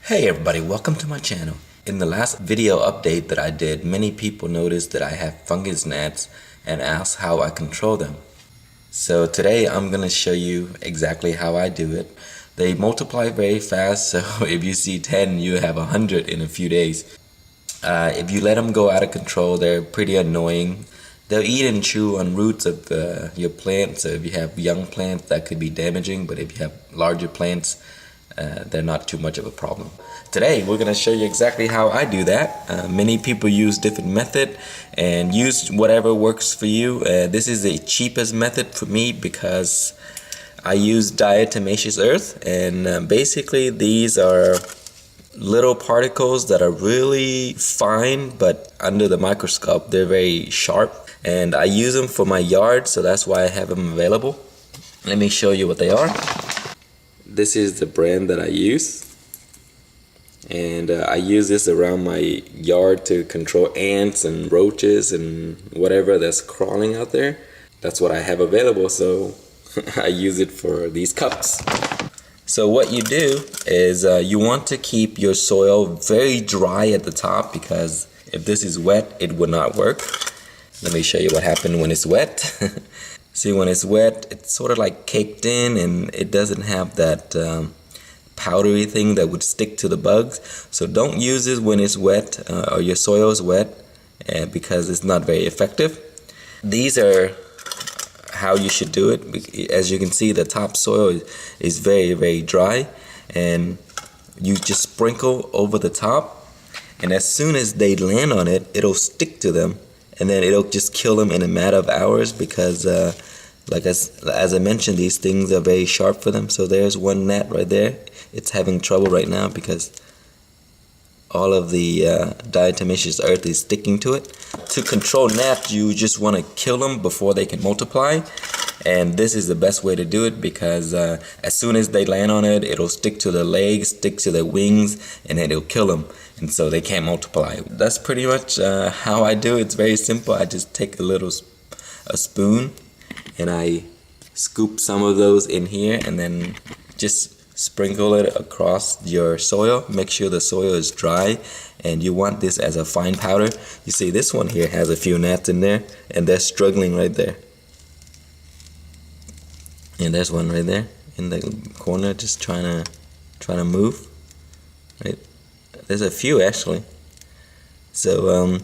Hey everybody, welcome to my channel. In the last video update that I did, many people noticed that I have fungus gnats and asked how I control them. So today I'm going to show you exactly how I do it. They multiply very fast, so if you see 10, you have 100 in a few days. If you let them go out of control, they're pretty annoying. They'll eat and chew on roots of your plants, so if you have young plants that could be damaging, but if you have larger plants, they're not too much of a problem. Today we're going to show you exactly how I do that. Many people use different method and use whatever works for you. This is the cheapest method for me because I use diatomaceous earth, and basically these are little particles that are really fine, but under the microscope they're very sharp, and I use them for my yard, so that's why I have them available. Let me show you what they are. This is the brand that I use, and I use this around my yard to control ants and roaches and whatever that's crawling out there. That's what I have available, so I use it for these cups. So what you do is you want to keep your soil very dry at the top, because if this is wet it would not work. Let me show you what happened when it's wet. See, when it's wet, it's sort of like caked in, and it doesn't have that powdery thing that would stick to the bugs. So don't use this when it's wet or your soil is wet, because it's not very effective. These are how you should do it. As you can see, the topsoil is very, very dry, and you just sprinkle over the top, and as soon as they land on it, it'll stick to them, and then it'll just kill them in a matter of hours, because like as I mentioned, these things are very sharp for them. So there's one gnat right there. It's having trouble right now because all of the diatomaceous earth is sticking to it. To control gnats, you just want to kill them before they can multiply, and this is the best way to do it, because as soon as they land on it, it'll stick to their legs, stick to their wings, and then it'll kill them, and so they can't multiply. That's pretty much how I do it. It's very simple. I just take a spoon and I scoop some of those in here, and then just sprinkle it across your soil. Make sure the soil is dry, and you want this as a fine powder. You see this one here has a few gnats in there, and they're struggling right there. And there's one right there in the corner just trying to move. Right? There's a few actually. So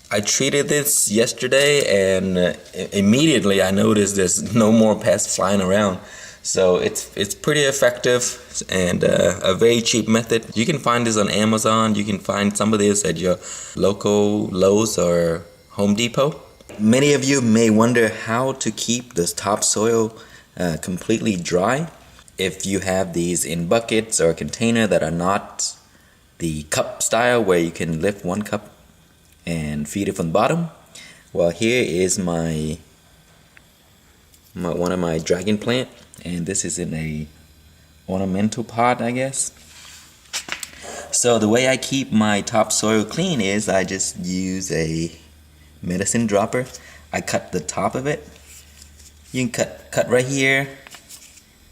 I treated this yesterday, and immediately I noticed there's no more pests flying around. So it's pretty effective and a very cheap method. You can find this on Amazon. You can find some of this at your local Lowe's or Home Depot. Many of you may wonder how to keep this topsoil completely dry. If you have these in buckets or a container that are not the cup style, where you can lift one cup and feed it from the bottom. Well, here is one of my dragon plant, and this is in a ornamental pot, I guess. So the way I keep my topsoil clean is I just use a medicine dropper. I cut the top of it. You can cut right here,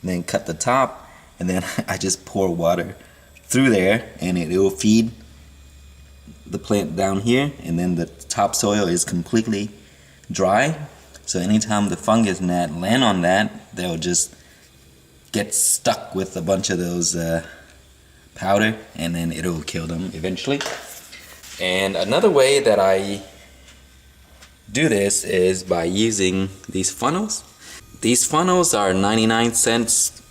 then cut the top, and then I just pour water through there, and it will feed the plant down here, and then the topsoil is completely dry. So anytime the fungus gnat land on that, they'll just get stuck with a bunch of those powder, and then it'll kill them eventually. And another way that I do this is by using these funnels. These funnels are 99 cents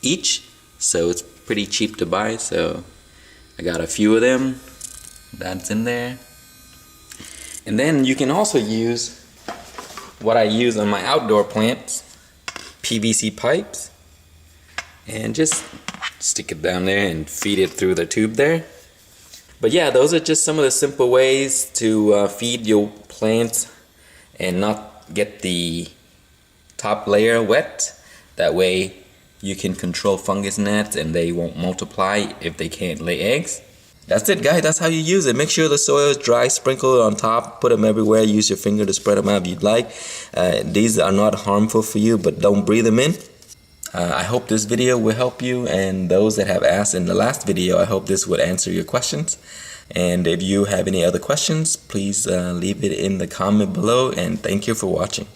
each, so it's pretty cheap to buy. So I got a few of them. That's in there. And then you can also use what I use on my outdoor plants, PVC pipes, and just stick it down there and feed it through the tube there. But yeah, those are just some of the simple ways to feed your plants and not get the top layer wet. That way you can control fungus gnats and they won't multiply if they can't lay eggs. That's it, guys. That's how you use it. Make sure the soil is dry. Sprinkle it on top. Put them everywhere. Use your finger to spread them out if you'd like. These are not harmful for you, but don't breathe them in. I hope this video will help you, and those that have asked in the last video, I hope this would answer your questions. And if you have any other questions, please leave it in the comment below, and thank you for watching.